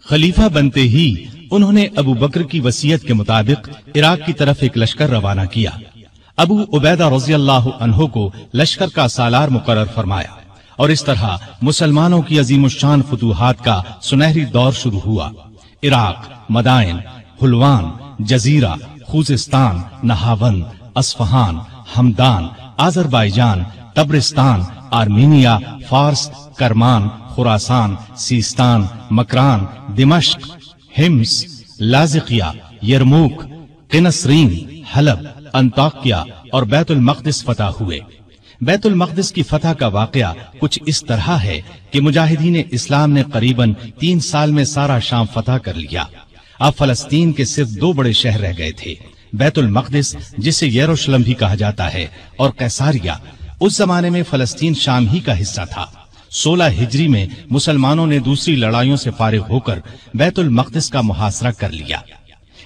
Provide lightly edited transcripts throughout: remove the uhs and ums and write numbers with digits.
खलीफा बनते ही उन्होंने अबू बकर की वसीयत के मुताबिक इराक की तरफ एक लश्कर रवाना किया। अबू उबैदा रज़ियल्लाहु अन्हु को लश्कर का सालार मुकर्रर फरमाया और इस तरह मुसलमानों की अजीमुश्शान फुतूहात का सुनहरी दौर शुरू हुआ। Iraq, Madain, Hulwan, Jazira, Khuzestan, Nahavand, Isfahan, Hamadan, Azerbaijan, Tabaristan, Armenia, Fars, Kirman, Khorasan, Sistan, Makran, Dimashq, Hims, Latakia, Yarmouk, Qinnasrin, Halab, Antakya और बैतुल मक़दिस फतह हुए। बैतुल मक़दिस की फतह का वाक़या कुछ इस तरह है कि मुजाहिदीन इस्लाम ने करीबन 3 साल में सारा शाम फतह कर लिया। अब फलस्तीन के सिर्फ 2 बड़े शहर रह गए थे, बैतुल मक़दिस जिसे यरूशलेम भी कहा जाता है और कैसारिया। उस जमाने में फलस्तीन शाम ही का हिस्सा था। 16 हिजरी में मुसलमानों ने दूसरी लड़ाइयों से फारिग होकर बैतुल मक़दिस का मुहासरा कर लिया।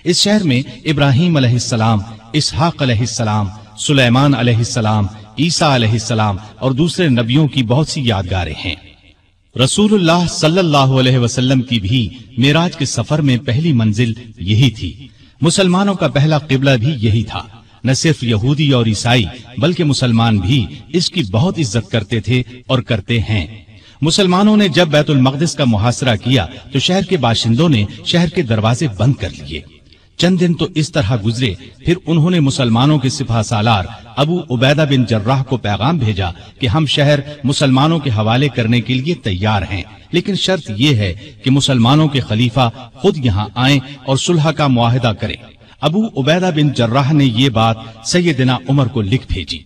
इस शहर में इब्राहीम अलैहिस्सलाम, इसहाक अलैहिस्सलाम, सुलेमान अलैहिस्सलाम, ईसा अलैहिस्सलाम और दूसरे नबियों की बहुत सी यादगारें हैं। रसूलुल्लाह सल्लल्लाहु अलैहि वसल्लम की भी मेराज के सफर में पहली मंजिल यही थी। मुसलमानों का पहला किबला भी यही था। न सिर्फ यहूदी और ईसाई बल्कि मुसलमान भी इसकी बहुत इज्जत करते थे और करते हैं। मुसलमानों ने जब बैतुल मक़दिस का मुहासरा किया तो शहर के बाशिंदों ने शहर के दरवाजे बंद कर लिए। चंद दिन तो इस तरह गुजरे, फिर उन्होंने मुसलमानों के सिपह सालार अबू उबैदा बिन जर्राह को पैगाम भेजा कि हम शहर मुसलमानों के हवाले करने के लिए तैयार हैं, लेकिन शर्त यह है कि मुसलमानों के खलीफा खुद यहाँ आएं और सुलह का मुआहिदा करें। अबू उबैदा बिन जर्राह ने ये बात सैयदना उमर को लिख भेजी।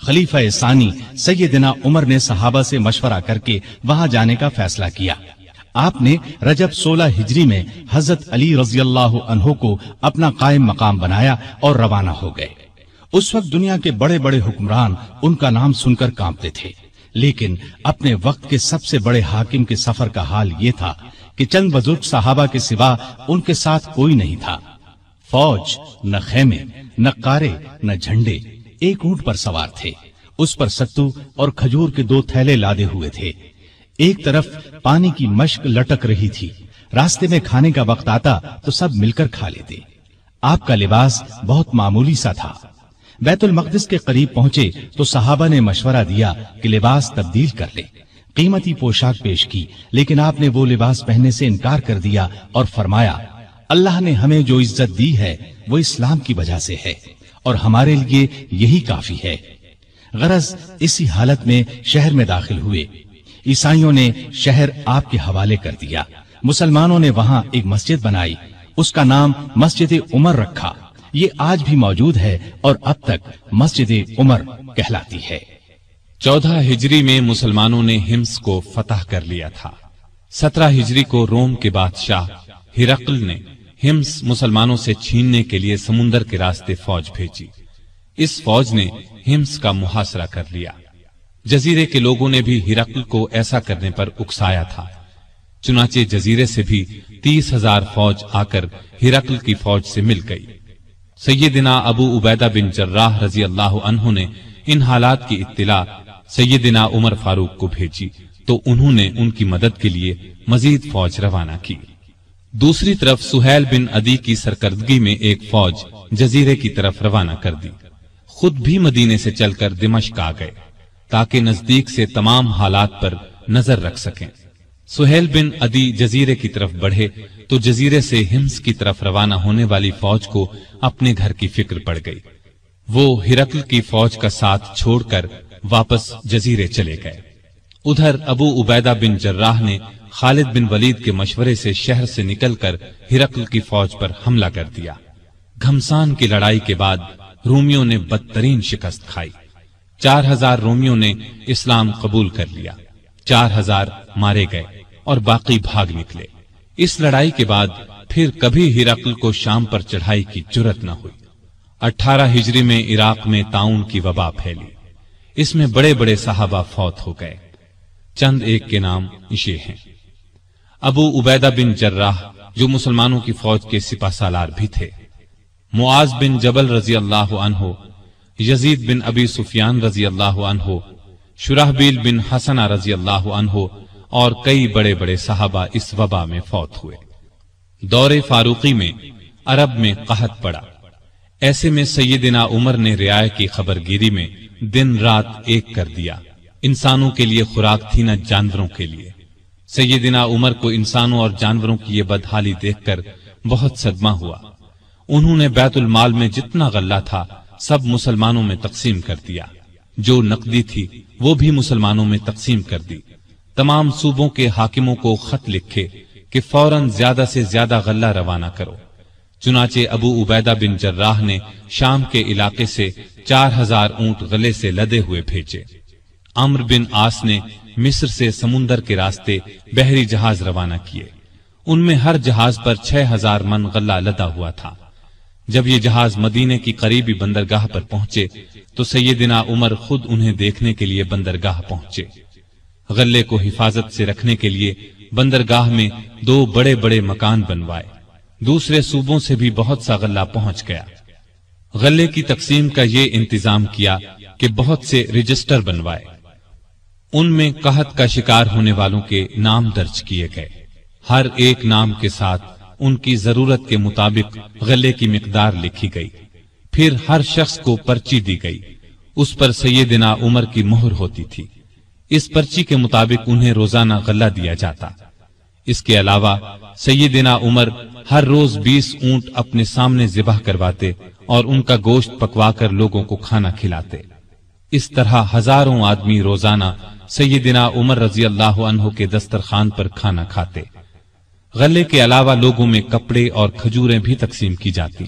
खलीफा सानी सैयदना उमर ने सहाबा से मशवरा करके वहां जाने का फैसला किया। आपने रजब 16 हिजरी में हजरत अली रज़ियल्लाहु अन्हु को अपना कायम मकाम बनाया और रवाना हो गए। उस वक्त दुनिया के बड़े बड़े हुक्मरान उनका नाम सुनकर कांपते थे, लेकिन अपने वक्त के सबसे बड़े हाकिम के सफर का हाल ये था कि चंद बुजुर्ग सहाबा के सिवा उनके साथ कोई नहीं था। फौज, न खेमे, न कारे, न झंडे, एक ऊंट पर सवार थे। उस पर सत्तू और खजूर के 2 थैले लादे हुए थे। एक तरफ पानी की मश्क लटक रही थी। रास्ते में खाने का वक्त आता तो सब मिलकर खा लेते। आपका लिबास बहुत मामूली सा था। बैतुल मक़दिस के करीब पहुंचे तो सहाबा ने मशवरा दिया कि लिबास तब्दील कर ले। कीमती पोशाक पेश की, लेकिन आपने वो लिबास पहनने से इनकार कर दिया और फरमाया, अल्लाह ने हमें जो इज्जत दी है वो इस्लाम की वजह से है और हमारे लिए यही काफी है। गरज इसी हालत में शहर में दाखिल हुए। ईसाइयों ने शहर आपके हवाले कर दिया। मुसलमानों ने वहां एक मस्जिद बनाई, उसका नाम मस्जिद उमर रखा। ये आज भी मौजूद है और अब तक मस्जिद उमर कहलाती है। 14 हिजरी में मुसलमानों ने हिम्स को फतह कर लिया था। 17 हिजरी को रोम के बादशाह हिरकल ने हिम्स मुसलमानों से छीनने के लिए समुंदर के रास्ते फौज भेजी। इस फौज ने हिम्स का मुहासरा कर लिया। जजीरे के लोगों ने भी हिरकल को ऐसा करने पर उकसाया था। चुनाचे जजीरे से भी 30,000 फौज आकर हिरकल की फौज से मिल गई। सैयदना अबू उबैदा बिन जर्राह रज़ियल्लाहु अन्हु ने इन हालात की इत्तिला सैयदना उमर फारूक को भेजी तो उन्होंने उनकी मदद के लिए मजीद फौज रवाना की। दूसरी तरफ सुहैल बिन अदी की सरकर्दगी में एक फौज जजीरे की तरफ रवाना कर दी। खुद भी मदीने से चलकर दिमश्क आ गए ताकि नजदीक से तमाम हालात पर नजर रख सकें। सुहैल बिन अदी जजीरे की तरफ बढ़े तो जजीरे से हिम्स की तरफ रवाना होने वाली फौज को अपने घर की फिक्र पड़ गई। वो हिरकल की फौज का साथ छोड़कर वापस जजीरे चले गए। उधर अबू उबैदा बिन जर्राह ने खालिद बिन वलीद के मशवरे से शहर से निकलकर हिरकल की फौज पर हमला कर दिया। घमसान की लड़ाई के बाद रोमियों ने बदतरीन शिकस्त खाई। 4000 रोमियों ने इस्लाम कबूल कर लिया। 4000 मारे गए और बाकी भाग निकले। इस लड़ाई के बाद फिर कभी हिरकल को शाम पर चढ़ाई की जुर्रत न हुई। 18 हिजरी में इराक में ताउन की वबा फैली। इसमें बड़े बड़े सहाबा फौत हो गए। चंद एक के नाम ये हैं। अबू उबैदा बिन जर्राह जो मुसलमानों की फौज के सिपह सालार भी थे, मुआज बिन जबल रज़ियल्लाहु अन्हु, यजीद बिन अबी सुफियान रज़ियल्लाहु अन्हु, शुराहबील बिन हसना रज़ियल्लाहु अन्हु और कई बड़े बड़े सहाबा इस वबा में फौत हुए। دور فاروقی میں عرب میں قحط پڑا۔ ایسے میں سیدنا عمر نے رعایا کی خبرگیری میں دن رات ایک کر دیا۔ انسانوں کے لیے خوراک تھی نہ جانوروں کے لیے۔ سیدنا عمر کو انسانوں اور جانوروں کی یہ بدحالی دیکھ کر بہت صدمہ ہوا۔ انہوں نے بیت المال میں جتنا غلہ تھا سب مسلمانوں میں تقسیم کر دیا، جو نقدی تھی وہ بھی مسلمانوں میں تقسیم کر دی۔ تمام صوبوں کے حاکموں کو خط لکھے کہ فوراً زیادہ سے زیادہ غلہ روانہ کرو۔ چنانچہ ابو عبیدہ بن جراح نے شام کے علاقے سے 4000 اونٹ غلے سے لدے ہوئے بھیجے۔ عمرو بن عاص نے مصر سے سمندر کے راستے بحری جہاز روانہ کیے۔ ان میں ہر جہاز پر 6000 من غلہ لدا ہوا تھا۔ جب یہ جہاز مدینے کی قریبی بندرگاہ پر پہنچے تو سیدنا عمر خود انہیں دیکھنے کے لیے بندرگاہ پہنچے۔ غلے کو حفاظت سے رکھنے کے لیے بندرگاہ میں 2 بڑے بڑے مکان بنوائے۔ دوسرے صوبوں سے بھی بہت سا غلہ پہنچ گیا۔ غلے کی تقسیم کا یہ انتظام کیا کہ بہت سے رجسٹر بنوائے۔ ان میں قحط کا شکار ہونے والوں کے نام درج کیے گئے۔ ہر ایک نام کے ساتھ ان کی ضرورت کے مطابق غلے کی مقدار لکھی گئی۔ پھر ہر شخص کو پرچی دی گئی، اس پر سیدنا عمر کی مہر ہوتی تھی۔ اس پرچی کے مطابق انہیں روزانہ غلہ دیا جاتا۔ اس کے علاوہ سیدنا عمر ہر روز 20 اونٹ اپنے سامنے ذبح کرواتے اور ان کا گوشت پکوا کر لوگوں کو کھانا کھلاتے۔ اس طرح ہزاروں آدمی روزانہ سیدنا عمر رضی اللہ عنہ کے دسترخوان پر کھانا کھاتے۔ غلے کے علاوہ لوگوں میں کپڑے اور کھجوریں بھی تقسیم کی جاتی،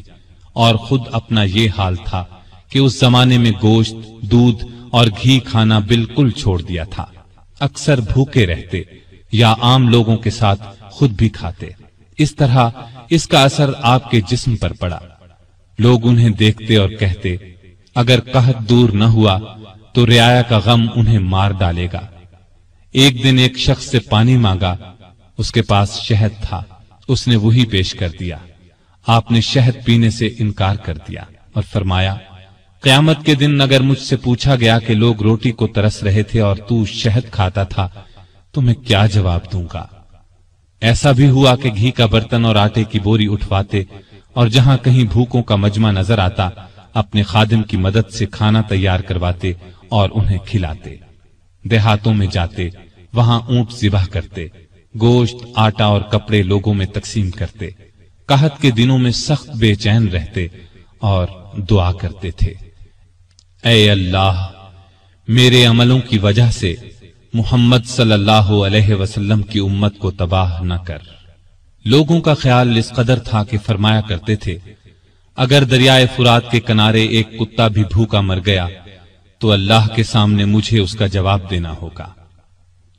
اور خود اپنا یہ حال تھا کہ اس زمانے میں گوشت، دودھ اور گھی کھانا بالکل چھوڑ دیا تھا۔ اکثر بھوکے رہتے یا عام لوگوں کے ساتھ خود بھی کھاتے۔ اس طرح اس کا اثر آپ کے جسم پر پڑا۔ لوگ انہیں دیکھتے اور کہتے، اگر قحط دور نہ ہوا تو رعایا کا غم انہیں مار ڈالے گا۔ ایک دن ایک شخص سے پانی مانگا، اس کے پاس شہد تھا، اس نے وہی پیش کر دیا۔ آپ نے شہد پینے سے انکار کر دیا اور فرمایا، قیامت کے دن اگر مجھ سے پوچھا گیا کہ لوگ روٹی کو ترس رہے تھے اور تو شہد کھاتا تھا تو میں کیا جواب دوں گا؟ ایسا بھی ہوا کہ گھی کا برتن اور آٹے کی بوری اٹھواتے اور جہاں کہیں بھوکوں کا مجمع نظر آتا اپنے خادم کی مدد سے کھانا تیار کرواتے اور انہیں کھلاتے۔ دیہاتوں میں جاتے، وہاں اونٹ ذبح کرتے، گوشت، آٹا اور کپڑے لوگوں میں تقسیم کرتے۔ قحط کے دنوں میں سخت بے چین رہتے اور دعا کرتے تھے، اے اللہ، میرے عملوں کی وجہ سے محمد صلی اللہ علیہ وسلم کی امت کو تباہ نہ کر۔ لوگوں کا خیال اس قدر تھا کہ فرمایا کرتے تھے، اگر دریائے فرات کے کنارے ایک کتا بھی بھوکا مر گیا تو اللہ کے سامنے مجھے اس کا جواب دینا ہوگا۔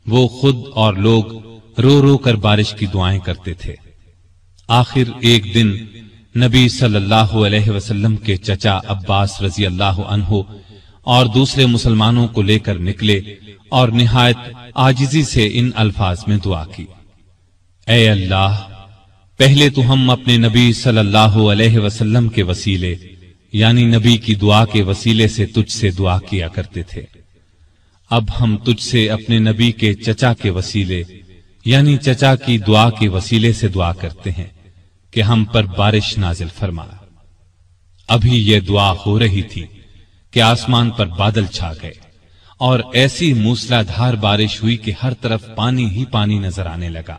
وہ خود اور لوگ رو رو کر بارش کی دعائیں کرتے تھے۔ آخر ایک دن نبی صلی اللہ علیہ وسلم کے چچا عباس رضی اللہ عنہ اور دوسرے مسلمانوں کو لے کر نکلے اور نہایت عاجزی سے ان الفاظ میں دعا کی، اے اللہ، پہلے تو ہم اپنے نبی صلی اللہ علیہ وسلم کے وسیلے یعنی نبی کی دعا کے وسیلے سے تجھ سے دعا کیا کرتے تھے، اب ہم تجھ سے اپنے نبی کے چچا کے وسیلے یعنی چچا کی دعا کے وسیلے سے دعا کرتے ہیں کہ ہم پر بارش نازل فرما۔ ابھی یہ دعا ہو رہی تھی کہ آسمان پر بادل چھا گئے اور ایسی موسلا دھار بارش ہوئی کہ ہر طرف پانی ہی پانی نظر آنے لگا۔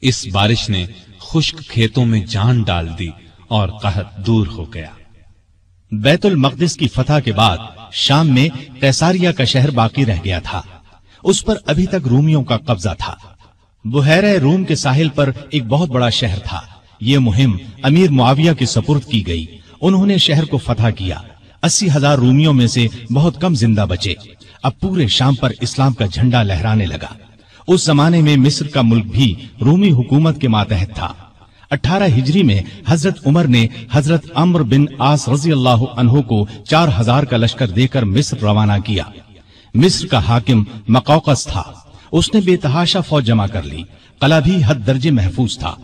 اس بارش نے خشک کھیتوں میں جان ڈال دی اور قحط دور ہو گیا۔ بیت المقدس کی فتح کے بعد شام میں قیصاریہ کا شہر باقی رہ گیا تھا۔ اس پر ابھی تک رومیوں کا قبضہ تھا۔ بحیرہ روم کے ساحل پر ایک بہت بڑا شہر تھا۔ یہ مہم امیر معاویہ کے سپرد کی گئی۔ انہوں نے شہر کو فتح کیا۔ 80,000 رومیوں میں سے بہت کم زندہ بچے۔ اب پورے شام پر اسلام کا جھنڈا لہرانے لگا۔ اس زمانے میں مصر کا ملک بھی رومی حکومت کے ماتحت تھا۔ 18 ہجری میں حضرت عمر نے حضرت عمرو بن عاص رضی اللہ عنہ کو 4000 کا لشکر دے کر مصر روانہ کیا۔ مصر کا حاکم مقوقس تھا۔ اس نے بے تحاشا فوج جمع کر لی۔ قلعہ بھی حد درجے محفوظ تھا۔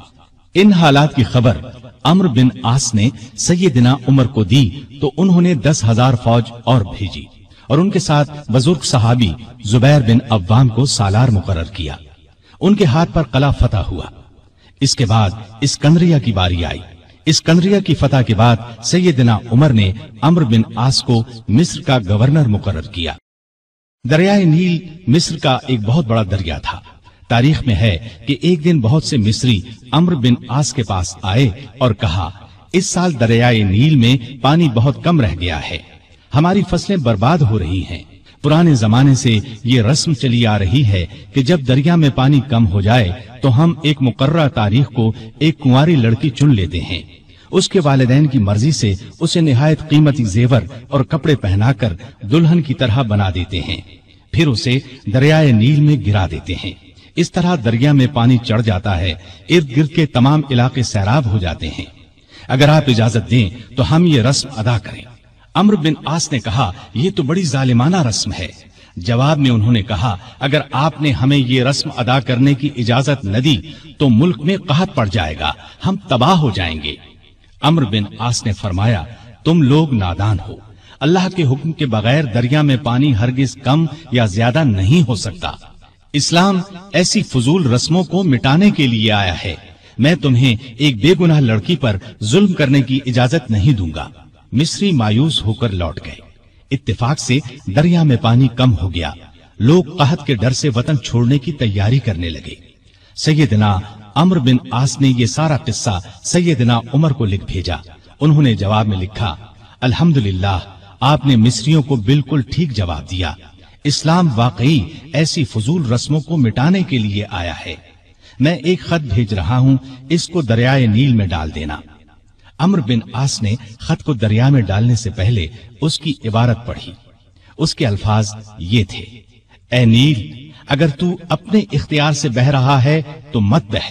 ان حالات کی خبر عمرو بن عاص نے سیدنا عمر کو دی تو انہوں نے 10,000 فوج اور بھیجی اور ان کے ساتھ بزرگ صحابی زبیر بن عوام کو سالار مقرر کیا۔ ان کے ہاتھ پر قلعہ فتح ہوا۔ इसके बाद इस्कंदरिया की बारी आई। इस्कंदरिया की फतह के बाद सैयदना उमर ने अम्र बिन आस को मिस्र का गवर्नर मुकर्रर किया। दरियाए नील मिस्र का एक बहुत बड़ा दरिया था। तारीख में है कि एक दिन बहुत से मिस्री अम्र बिन आस के पास आए और कहा, इस साल दरियाए नील में पानी बहुत कम रह गया है, हमारी फसलें बर्बाद हो रही हैं। पुराने जमाने से ये रस्म चली आ रही है कि जब दरिया में पानी कम हो जाए तो हम एक मुकर्रर तारीख को एक कुंवारी लड़की चुन लेते हैं, उसके वालिदैन की मर्जी से उसे निहायत कीमती जेवर और कपड़े पहनाकर दुल्हन की तरह बना देते हैं, फिर उसे दरियाए नील में गिरा देते हैं। इस तरह दरिया में पानी चढ़ जाता है, इर्द गिर्द के तमाम इलाके सैराब हो जाते हैं। अगर आप इजाजत दें तो हम ये रस्म अदा करें। अम्र बिन आस ने कहा, ये तो बड़ी जालिमाना रस्म है। जवाब में उन्होंने कहा, अगर आपने हमें ये रस्म अदा करने की इजाजत न दी तो मुल्क में कहत पड़ जाएगा, हम तबाह हो जाएंगे। अम्र बिन आस ने फरमाया, तुम लोग नादान हो, अल्लाह के हुक्म के बगैर दरिया में पानी हरगिज कम या ज्यादा नहीं हो सकता। इस्लाम ऐसी फजूल रस्मों को मिटाने के लिए आया है। मैं तुम्हें एक बेगुनाह लड़की पर जुल्म करने की इजाजत नहीं दूंगा। मिस्री मायूस होकर लौट गए। इत्तेफाक से दरिया में पानी कम हो गया। लोग कहत के डर से वतन छोड़ने की तैयारी करने लगे। सैयदना अम्र बिन आस ने ये सारा किस्सा सैयदना उमर को लिख भेजा। उन्होंने जवाब में लिखा, अल्हम्दुलिल्लाह, आपने मिस्रियों को बिल्कुल ठीक जवाब दिया। इस्लाम वाकई ऐसी फजूल रस्मों को मिटाने के लिए आया है। मैं एक खत भेज रहा हूं, इसको दरियाए नील में डाल देना। अम्र बिन आस ने खत को दरिया में डालने से पहले उसकी इबारत पढ़ी। उसके अल्फाज ये थे, ए नील, अगर तू अपने इख्तियार से बह रहा है तो मत बह,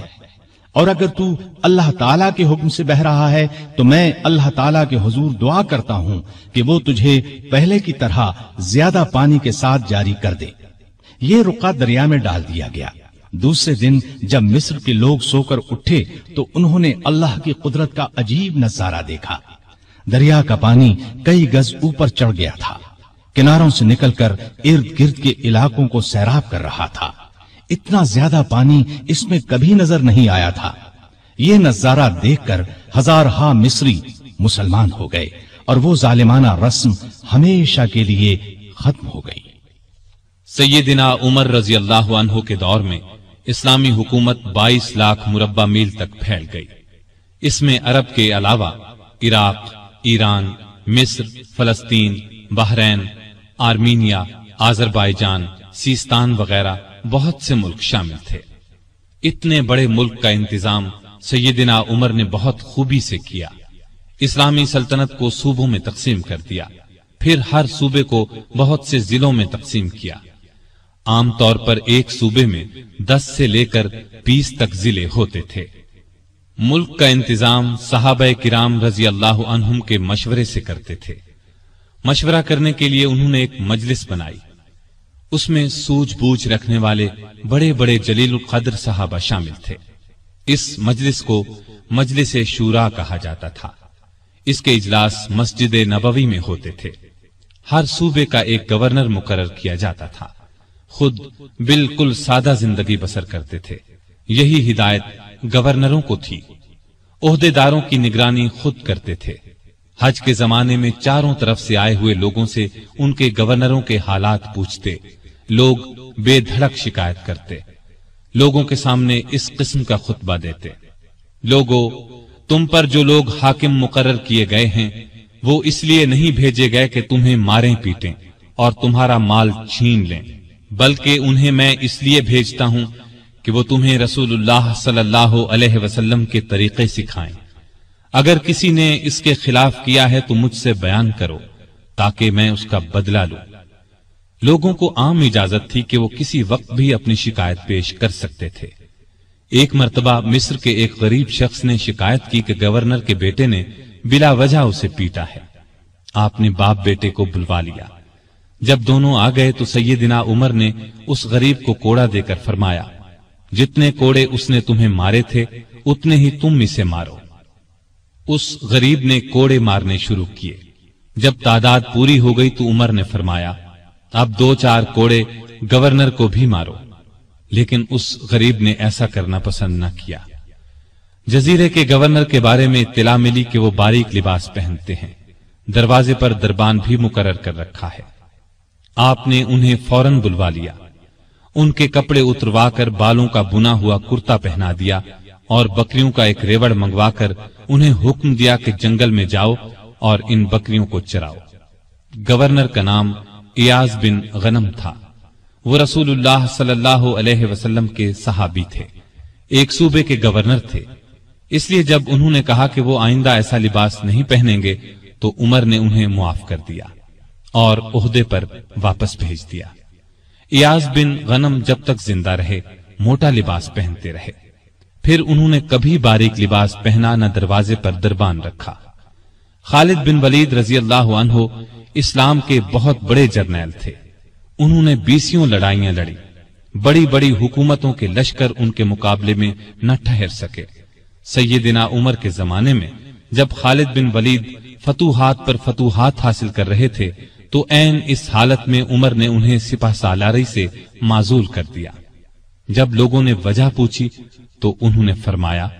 और अगर तू अल्लाह ताला के हुक्म से बह रहा है तो मैं अल्लाह ताला के हुजूर दुआ करता हूं कि वो तुझे पहले की तरह ज्यादा पानी के साथ जारी कर दे। ये रुका दरिया में डाल दिया गया। दूसरे दिन जब मिस्र के लोग सोकर उठे तो उन्होंने अल्लाह की कुदरत का अजीब नजारा देखा। दरिया का पानी कई गज ऊपर चढ़ गया था, किनारों से निकलकर इर्द गिर्द के इलाकों को सैराब कर रहा था। इतना ज्यादा पानी इसमें कभी नजर नहीं आया था। ये नजारा देखकर हजारहा मिस्री मुसलमान हो गए और वो जालिमाना रस्म हमेशा के लिए खत्म हो गई। सैयदना उमर रजी अल्लाह अन्हु के दौर में इस्लामी हुकूमत 22 लाख मुरब्बा मील तक फैल गई। इसमें अरब के अलावा इराक, ईरान, मिस्र, फलस्तीन, बहरैन, आर्मीनिया, आजरबाईजान, सीस्तान वगैरह बहुत से मुल्क शामिल थे। इतने बड़े मुल्क का इंतजाम सैयदना उमर ने बहुत खूबी से किया। इस्लामी सल्तनत को सूबों में तकसीम कर दिया, फिर हर सूबे को बहुत से जिलों में तकसीम किया। आमतौर पर एक सूबे में 10 से लेकर 20 तक जिले होते थे। मुल्क का इंतजाम सहाबाए किराम रजी अल्लाह अन्हुम के मशवरे से करते थे। मशवरा करने के लिए उन्होंने एक मजलिस बनाई। उसमें सूझबूझ रखने वाले बड़े बड़े जलीलुल कद्र सहाबा शामिल थे। इस मजलिस को मजलिस शूरा कहा जाता था। इसके इजलास मस्जिद नबवी में होते थे। हर सूबे का एक गवर्नर मुकर्रर किया जाता था। खुद बिल्कुल सादा जिंदगी बसर करते थे। यही हिदायत गवर्नरों को थी। ओहदेदारों की निगरानी खुद करते थे। हज के जमाने में चारों तरफ से आए हुए लोगों से उनके गवर्नरों के हालात पूछते। लोग बेधड़क शिकायत करते। लोगों के सामने इस किस्म का खुतबा देते, लोगों, तुम पर जो लोग हाकिम मुकर्रर किए गए हैं वो इसलिए नहीं भेजे गए कि तुम्हें मारें पीटें और तुम्हारा माल छीन लें, बल्कि उन्हें मैं इसलिए भेजता हूं कि वो तुम्हें रसूलुल्लाह सल्लल्लाहु अलैहि वसल्लम के तरीके सिखाएं। अगर किसी ने इसके खिलाफ किया है तो मुझसे बयान करो ताकि मैं उसका बदला लूं। लोगों को आम इजाजत थी कि वो किसी वक्त भी अपनी शिकायत पेश कर सकते थे। एक मर्तबा मिस्र के एक गरीब शख्स ने शिकायत की कि गवर्नर के बेटे ने बिला वजह उसे पीटा है। आपने बाप बेटे को बुलवा लिया। जब दोनों आ गए तो सैयदना उमर ने उस गरीब को कोड़ा देकर फरमाया, जितने कोड़े उसने तुम्हें मारे थे उतने ही तुम इसे मारो। उस गरीब ने कोड़े मारने शुरू किए। जब तादाद पूरी हो गई तो उमर ने फरमाया, अब 2-4 कोड़े गवर्नर को भी मारो। लेकिन उस गरीब ने ऐसा करना पसंद न किया। जजीरे के गवर्नर के बारे में इत्तला मिली कि वो बारीक लिबास पहनते हैं। दरवाजे पर दरबान भी मुकर्रर कर रखा है। आपने उन्हें फौरन बुलवा लिया, उनके कपड़े उतरवाकर बालों का बुना हुआ कुर्ता पहना दिया और बकरियों का एक रेवड़ मंगवाकर उन्हें हुक्म दिया कि जंगल में जाओ और इन बकरियों को चराओ। गवर्नर का नाम इयाज बिन गनम था। वो रसूलुल्लाह सल्लल्लाहु अलैहि वसल्लम के सहाबी थे, एक सूबे के गवर्नर थे। इसलिए जब उन्होंने कहा कि वो आइंदा ऐसा लिबास नहीं पहनेंगे तो उमर ने उन्हें मुआफ कर दिया और ओहदे पर वापस भेज दिया। इयाज बिन गनम जब तक जिंदा रहे मोटा लिबास पहनते रहे। फिर उन्होंने कभी बारीक लिबास पहना न दरवाजे पर दरबान रखा। खालिद बिन वलीद रजी अल्लाह अन्हु इस्लाम के बहुत बड़े जर्नैल थे। उन्होंने 20 लड़ाइयां लड़ी। बड़ी बड़ी हुकूमतों के लश्कर उनके मुकाबले में न ठहर सके। सैयदना उमर के जमाने में जब खालिद बिन वलीद फतूहात पर फतूहात हासिल कर रहे थे तो ऐन इस हालत में उमर ने उन्हें सिपह सालारी से माजूल कर दिया। जब लोगों ने वजह पूछी तो उन्होंने फरमाया,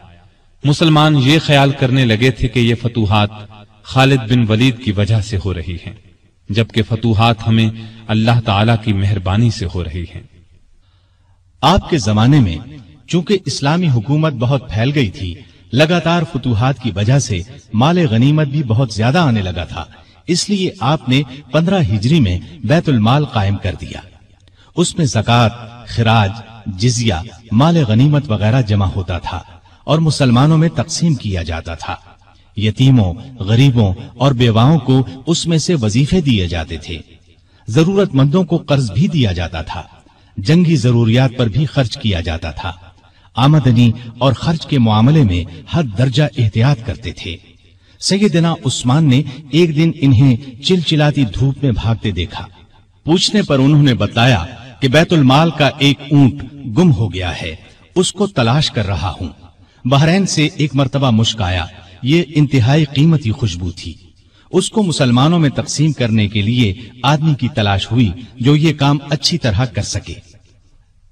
मुसलमान ये ख्याल करने लगे थे कि ये फतूहात खालिद बिन वलीद की वजह से हो रही हैं, जबकि फतूहात हमें अल्लाह ताला की मेहरबानी से हो रही हैं। आपके जमाने में चूंकि इस्लामी हुकूमत बहुत फैल गई थी, लगातार फतूहात की वजह से माले गनीमत भी बहुत ज्यादा आने लगा था। इसलिए आपने 15 हिजरी में बैतुल माल कायम कर दिया। उसमें ज़कात, खिराज, जिजिया, माले गनीमत वगैरह जमा होता था और मुसलमानों में तकसीम किया जाता था। यतीमों, गरीबों और बेवाओं को उसमें से वजीफे दिए जाते थे। जरूरतमंदों को कर्ज भी दिया जाता था। जंगी जरूरियात पर भी खर्च किया जाता था। आमदनी और खर्च के मामले में हर दर्जा एहतियात करते थे। सैयदना उस्मान ने एक दिन इन्हें चिलचिलाती धूप में भागते देखा। पूछने पर उन्होंने बताया कि बैतुल माल का एक ऊंट गुम हो गया है, उसको तलाश कर रहा हूं। बहरैन से एक मर्तबा मुश्क आया, ये इंतहाई कीमती खुशबू थी। उसको मुसलमानों में तकसीम करने के लिए आदमी की तलाश हुई जो ये काम अच्छी तरह कर सके।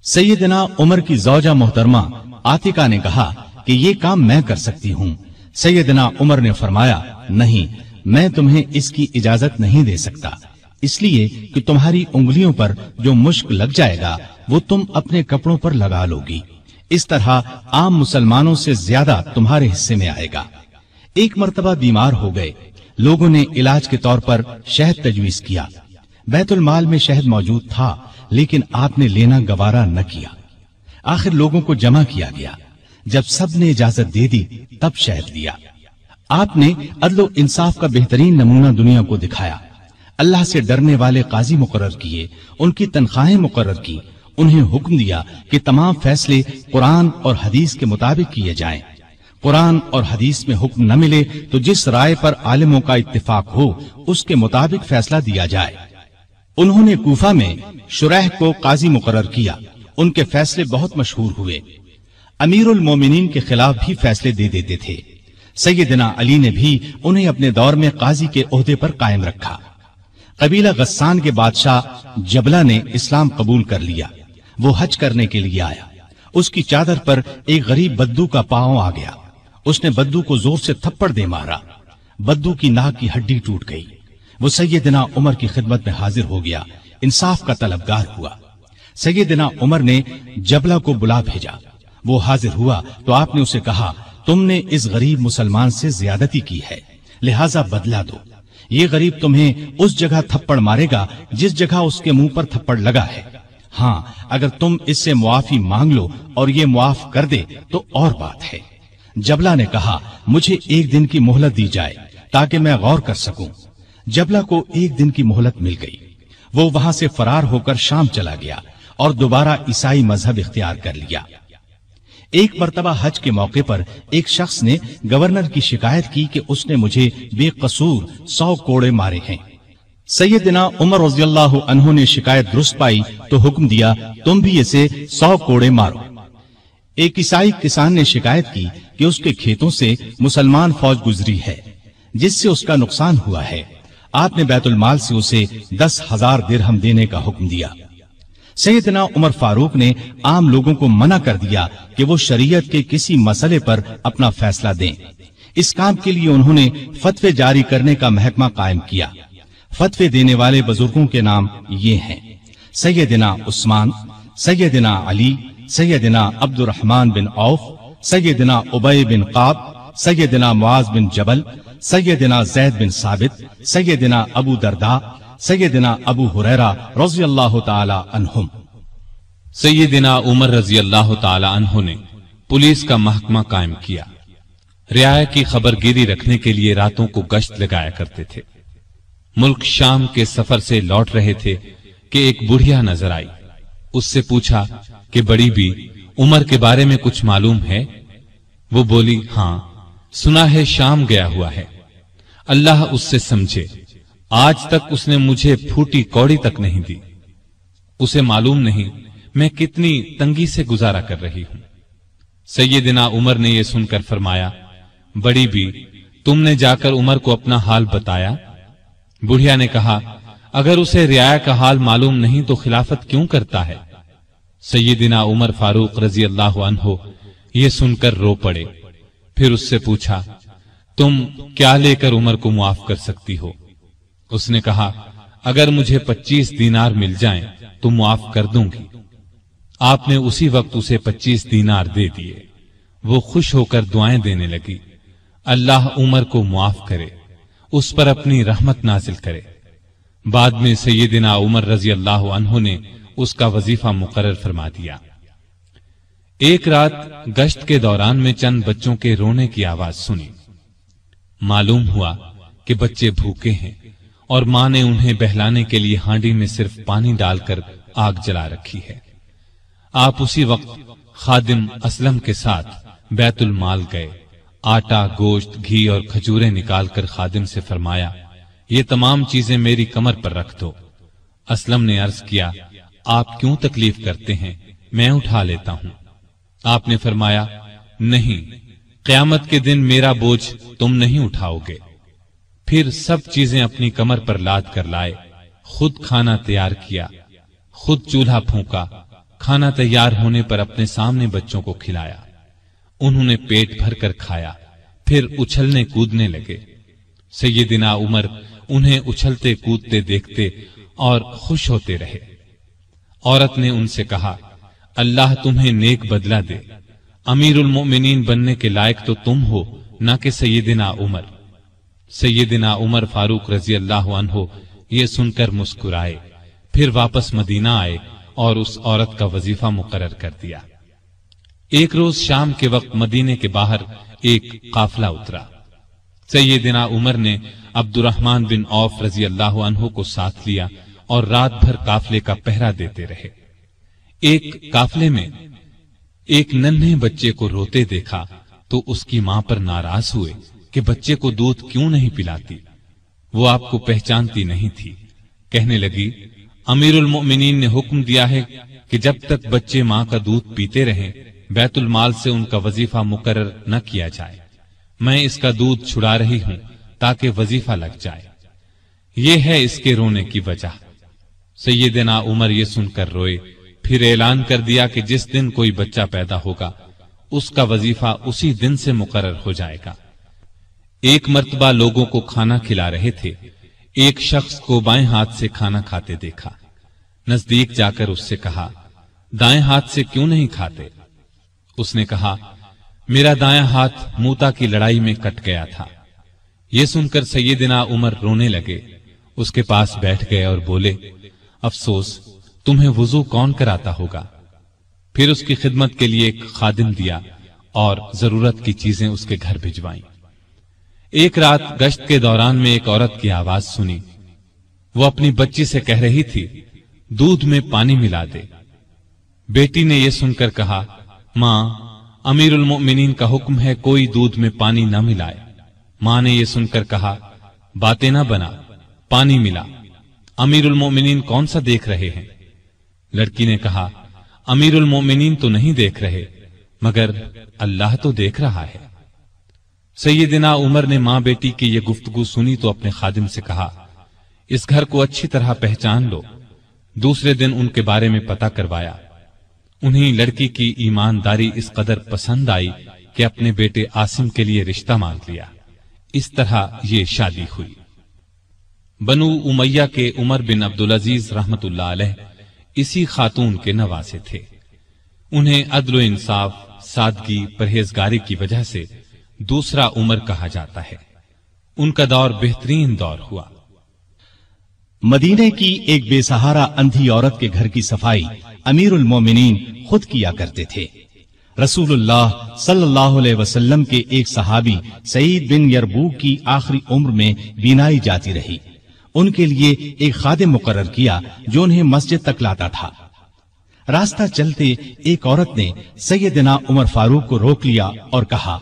सैयदना उमर की जौजा मोहतरमा आतिका ने कहा कि ये काम मैं कर सकती हूँ। सैयदना उमर ने फरमाया, नहीं, मैं तुम्हें इसकी इजाजत नहीं दे सकता, इसलिए कि तुम्हारी उंगलियों पर जो मुश्क लग जाएगा वो तुम अपने कपड़ों पर लगा लोगी। इस तरह आम मुसलमानों से ज्यादा तुम्हारे हिस्से में आएगा। एक मर्तबा बीमार हो गए। लोगों ने इलाज के तौर पर शहद तजवीज किया। बैतुल माल में शहद मौजूद था, लेकिन आपने लेना गवारा न किया। आखिर लोगों को जमा किया गया। जब सब ने इजाजत दे दी तब शहद लिया। आपने अदलो इंसाफ का बेहतरीन नमूना दुनिया को दिखाया। अल्लाह से डरने वाले काजी मुकर्रर किए, उनकी तनख्वाहें मुकर्रर की। उन्हें हुक्म दिया कि तमाम फैसले कुरान और हदीस के मुताबिक किए जाएं। कुरान और हदीस में हुक्म न मिले तो जिस राय पर आलिमों का इत्तिफाक हो उसके मुताबिक फैसला दिया जाए। उन्होंने कूफा में शुरैह को काजी मुकर्रर किया। उनके फैसले बहुत मशहूर हुए। अमीरुल मोमिनीन के खिलाफ भी फैसले दे देते थे। सैयदना अली ने भी उन्हें अपने दौर में काजी के ओहदे पर कायम रखा। कबीला गस्सान के बादशाह जबला ने इस्लाम कबूल कर लिया। वो हज करने के लिए आया। उसकी चादर पर एक गरीब बद्दू का पांव आ गया। उसने बद्दू को जोर से थप्पड़ दे मारा। बद्दू की नाक की हड्डी टूट गई। वो सैयदना उमर की खिदमत में हाजिर हो गया, इंसाफ का तलबगार हुआ। सैयदना उमर ने जबला को बुला भेजा। वो हाजिर हुआ तो आपने उसे कहा, तुमने इस गरीब मुसलमान से ज्यादती की है, लिहाजा बदला दो। ये गरीब तुम्हें उस जगह थप्पड़ मारेगा जिस जगह उसके मुंह पर थप्पड़ लगा है। हाँ, अगर तुम इससे मुआफी मांग लो और ये मुआफ कर दे तो और बात है। जबला ने कहा, मुझे एक दिन की मोहलत दी जाए ताकि मैं गौर कर सकूं। जबला को एक दिन की मोहलत मिल गई। वो वहां से फरार होकर शाम चला गया और दोबारा ईसाई मजहब इख्तियार कर लिया। एक मर्तबा हज के मौके पर एक शख्स ने गवर्नर की शिकायत की कि उसने मुझे बेकसूर 100 कोड़े मारे हैं। सैयदना उमर रज़ियल्लाहु अन्हु ने शिकायत दुरुस्त पाई तो हुक्म दिया, तुम भी इसे 100 कोड़े मारो। एक ईसाई किसान ने शिकायत की कि उसके खेतों से मुसलमान फौज गुजरी है जिससे उसका नुकसान हुआ है। आपने बैतुल माल से उसे 10,000 दिरहम देने का हुक्म दिया। सैयदना उमर फारूक ने आम लोगों को मना कर दिया कि वो शरीयत के किसी मसले पर अपना फैसला दें। इस काम के लिए उन्होंने फतवे जारी करने का महकमा कायम किया। फतवे देने वाले बुजुर्गों के नाम ये हैं: सैयदना उस्मान, सैयदना अली, सैयदना अब्दुर्रहमान बिन औफ, सैयदना उबय बिन काब, सैयदना मुआज बिन जबल, सैयदना जैद बिन साबित, सैयदना अबू दरदा, सैयदना अबू हुरैरा रज़ियल्लाहु ताला अन्हुम। सैयदना उमर रज़ियल्लाहु ताला अन्हु ने पुलिस का महकमा कायम किया। रियाया की खबरगिरी रखने के लिए रातों को गश्त लगाया करते थे। मुल्क शाम के सफर से लौट रहे थे कि एक बुढ़िया नजर आई। उससे पूछा कि बड़ी बी, उमर के बारे में कुछ मालूम है? वो बोली, हां, सुना है शाम गया हुआ है। अल्लाह उससे समझे, आज तक उसने मुझे फूटी कौड़ी तक नहीं दी। उसे मालूम नहीं मैं कितनी तंगी से गुजारा कर रही हूं। सैयदना उमर ने यह सुनकर फरमाया, बड़ी बी, तुमने जाकर उमर को अपना हाल बताया? बुढ़िया ने कहा, अगर उसे रियाया का हाल मालूम नहीं तो खिलाफत क्यों करता है? सैयदना उमर फारूक रजी अल्लाह अन्हो ये सुनकर रो पड़े। फिर उससे पूछा, तुम क्या लेकर उमर को मुआफ कर सकती हो? उसने कहा, अगर मुझे 25 दीनार मिल जाएं तो मुआफ कर दूंगी। आपने उसी वक्त उसे 25 दीनार दे दिए। वो खुश होकर दुआएं देने लगी, अल्लाह उमर को मुआफ करे, उस पर अपनी रहमत नाजिल करे। बाद में सैयदना उमर रजी अल्लाह अन्हु ने उसका वजीफा मुकर्रर फरमा दिया। एक रात गश्त के दौरान में चंद बच्चों के रोने की आवाज सुनी। मालूम हुआ कि बच्चे भूखे हैं और मां ने उन्हें बहलाने के लिए हांडी में सिर्फ पानी डालकर आग जला रखी है। आप उसी वक्त खादिम असलम के साथ बैतुल माल गए। आटा, गोश्त, घी और खजूरें निकालकर खादिम से फरमाया, ये तमाम चीजें मेरी कमर पर रख दो। असलम ने अर्ज किया, आप क्यों तकलीफ करते हैं, मैं उठा लेता हूं। आपने फरमाया, नहीं, क़यामत के दिन मेरा बोझ तुम नहीं उठाओगे। फिर सब चीजें अपनी कमर पर लाद कर लाए। खुद खाना तैयार किया, खुद चूल्हा फूंका। खाना तैयार होने पर अपने सामने बच्चों को खिलाया। उन्होंने पेट भर कर खाया, फिर उछलने कूदने लगे। सैयदना उमर उन्हें उछलते कूदते देखते और खुश होते रहे। औरत ने उनसे कहा, अल्लाह तुम्हें नेक बदला दे। अमीरुल मोमिनीन बनने के लायक तो तुम हो, न कि सैयदना उमर। सैयदना उमर फारूक रजी अल्लाह अन्हो ये सुनकर मुस्कुराए, फिर वापस मदीना आए और उस औरत का वजीफा मुकर्रर कर दिया। एक रोज शाम के वक्त मदीने के बाहर एक काफिला उतरा। सैयदना उमर ने अब्दुर्रहमान बिन औफ रजी अल्लाह अन्हु को साथ लिया और रात भर काफिले का पहरा देते रहे। एक काफिले में एक नन्हे बच्चे को रोते देखा तो उसकी मां पर नाराज हुए कि बच्चे को दूध क्यों नहीं पिलाती। वो आपको पहचानती नहीं थी। कहने लगी, अमीरुल मोमिनीन ने हुक्म दिया है कि जब तक बच्चे मां का दूध पीते रहें बैतुल माल से उनका वजीफा मुकर्रर न किया जाए। मैं इसका दूध छुड़ा रही हूं ताकि वजीफा लग जाए। ये है इसके रोने की वजह। सैयदना उमर ये सुनकर रोए, फिर ऐलान कर दिया कि जिस दिन कोई बच्चा पैदा होगा उसका वजीफा उसी दिन से मुकर्रर हो जाएगा। एक मर्तबा लोगों को खाना खिला रहे थे। एक शख्स को बाएं हाथ से खाना खाते देखा। नजदीक जाकर उससे कहा, दाएं हाथ से क्यों नहीं खाते? उसने कहा, मेरा दायां हाथ मूता की लड़ाई में कट गया था। यह सुनकर सैयदना उमर रोने लगे। उसके पास बैठ गए और बोले, अफसोस, तुम्हें वुजू कौन कराता होगा? फिर उसकी खिदमत के लिए एक खादिम दिया और जरूरत की चीजें उसके घर भिजवाईं। एक रात गश्त के दौरान में एक औरत की आवाज सुनी। वो अपनी बच्ची से कह रही थी, दूध में पानी मिला दे। बेटी ने यह सुनकर कहा, मां, अमीरुल मोमिनीन का हुक्म है कोई दूध में पानी न मिलाए। मां ने यह सुनकर कहा, बातें ना बना, पानी मिला। अमीरुल मोमिनीन कौन सा देख रहे हैं? लड़की ने कहा, अमीरुल मोमिनीन तो नहीं देख रहे, मगर अल्लाह तो देख रहा है। सैयदना उमर ने मां बेटी की यह गुफ्तगू सुनी तो अपने खादिम से कहा, इस घर को अच्छी तरह पहचान लो। दूसरे दिन उनके बारे में पता करवाया। उन्हें लड़की की ईमानदारी इस कदर पसंद आई कि अपने बेटे आसिम के लिए रिश्ता मांग लिया। इस तरह ये शादी हुई। बनु उमैया के उमर बिन अब्दुल अजीज रहमतुल्लाह अलैह इसी खातून के नवासे थे। उन्हें अदल इंसाफ, सादगी, परहेजगारी की वजह से दूसरा उमर कहा जाता है। उनका दौर बेहतरीन दौर हुआ। मदीने की एक बेसहारा अंधी औरत के घर की सफाई अमीरुल मोमिनीन खुद किया करते थे। रसूलुल्लाह सल्लल्लाहु अलैहि वसल्लम के एक सहाबी सईद बिन यरबूक की आखिरी उम्र में बीनाई जाती रही। उनके लिए एक खादिम मुकर्रर किया जो उन्हें मस्जिद तक लाता था। रास्ता चलते एक औरत ने सैयदना उमर फारूक को रोक लिया और कहा,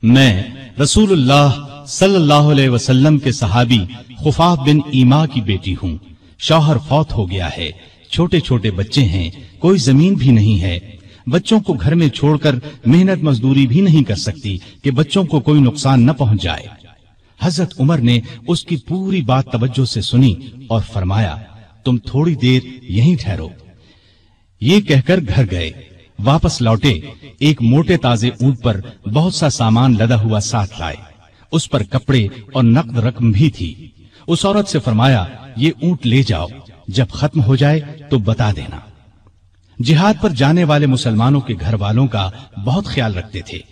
मैं रसूलुल्लाह सल्लल्लाहु अलैहि वसल्लम के सहाबी खुफाफ बिन ईमा की बेटी हूँ। शौहर फौत हो गया है, छोटे छोटे बच्चे हैं, कोई जमीन भी नहीं है। बच्चों को घर में छोड़कर मेहनत मजदूरी भी नहीं कर सकती कि बच्चों को कोई नुकसान न पहुंच जाए। हजरत उमर ने उसकी पूरी बात तवज्जो से सुनी और फरमाया, तुम थोड़ी देर यहीं ठहरो। ये कहकर घर गए। वापस लौटे, एक मोटे ताजे ऊंट पर बहुत सा सामान लदा हुआ साथ लाए। उस पर कपड़े और नकद रकम भी थी। उस औरत से फरमाया, ये ऊंट ले जाओ, जब खत्म हो जाए तो बता देना। जिहाद पर जाने वाले मुसलमानों के घर वालों का बहुत ख्याल रखते थे।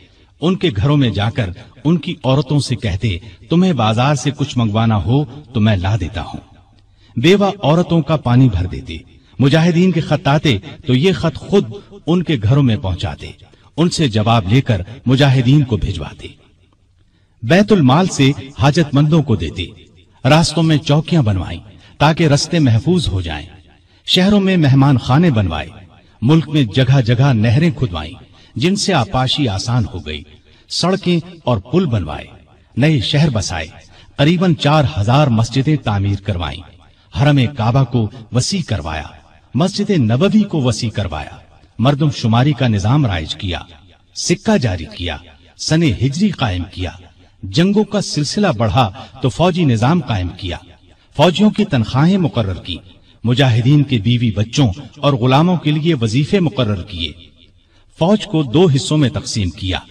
उनके घरों में जाकर उनकी औरतों से कहते, तुम्हें बाजार से कुछ मंगवाना हो तो मैं ला देता हूँ। बेवा औरतों का पानी भर देते। मुजाहिदीन के खत आते तो ये खत खुद उनके घरों में पहुंचाते। उनसे जवाब लेकर मुजाहिदीन को भिजवाते। बैतुल माल से हाजतमंदों को देते। रास्तों में चौकियां बनवाई ताकि रास्ते महफूज हो जाएं। शहरों में मेहमान खाने बनवाए। मुल्क में जगह जगह नहरें खुदवाई जिनसे आपाशी आसान हो गई। सड़कें और पुल बनवाए। नए शहर बसाए। करीबन 4000 मस्जिदें तामीर करवाई। हरम काबा को वसी करवाया। मस्जिद नबवी को वसी करवाया। मर्दम शुमारी का निजाम राइज किया। सिक्का जारी किया। सने हिजरी कायम किया। जंगों का सिलसिला बढ़ा तो फौजी निजाम कायम किया। फौजियों की तनख्वाहें मुकर्रर की। मुजाहिदीन के बीवी बच्चों और गुलामों के लिए वजीफे मुकर्रर किए। फौज को 2 हिस्सों में तकसीम किया।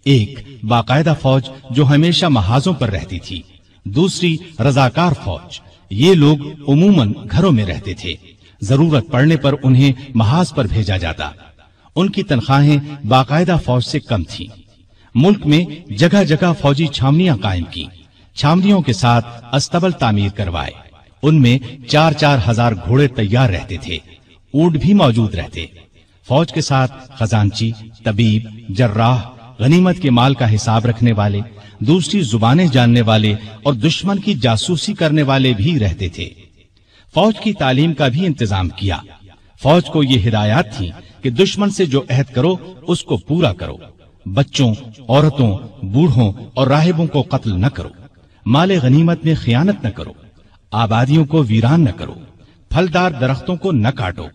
एक बाकायदा फौज जो हमेशा महाजों पर रहती थी। दूसरी रजाकार फौज। ये लोग उमूमन घरों में रहते थे। जरूरत पड़ने पर उन्हें महाज पर भेजा जाता। उनकी तनख्वाहें बाकायदा फौज से कम थीं। मुल्क में जगह जगह फौजी छावनियां कायम की। छावनियों के साथ अस्तबल तामीर करवाए। उनमें 4-4 हजार घोड़े तैयार रहते थे। ऊंट भी मौजूद रहते। फौज के साथ खजांची, तबीब, जर्राह, गनीमत के माल का हिसाब रखने वाले, दूसरी जुबानें जानने वाले और दुश्मन की जासूसी करने वाले भी रहते थे। फौज की तालीम का भी इंतजाम किया। फौज को ये हिदायत थी कि दुश्मन से जो अहद करो उसको पूरा करो। बच्चों, औरतों, बूढ़ों और राहिबों को कत्ल न करो। माले गनीमत में खियानत न करो। आबादियों को वीरान न करो। फलदार दरख्तों को न काटो।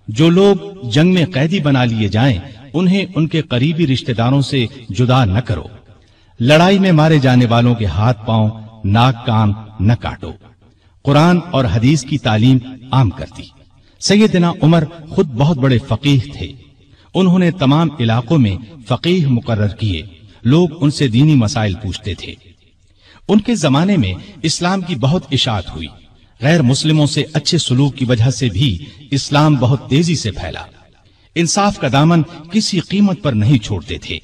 जो लोग जंग में कैदी बना लिए जाएं, उन्हें उनके करीबी रिश्तेदारों से जुदा न करो। लड़ाई में मारे जाने वालों के हाथ पांव, नाक, कान न काटो। कुरान और हदीस की तालीम आम कर दी। सैयदना उमर खुद बहुत बड़े फकीह थे। उन्होंने तमाम इलाकों में फकीह मुकर्रर किए। लोग उनसे दीनी मसाइल पूछते थे। उनके जमाने में इस्लाम की बहुत इशाअत हुई। गैर मुस्लिमों से अच्छे सलूक की वजह से भी इस्लाम बहुत तेजी से फैला। इंसाफ का दामन किसी कीमत पर नहीं छोड़ते थे।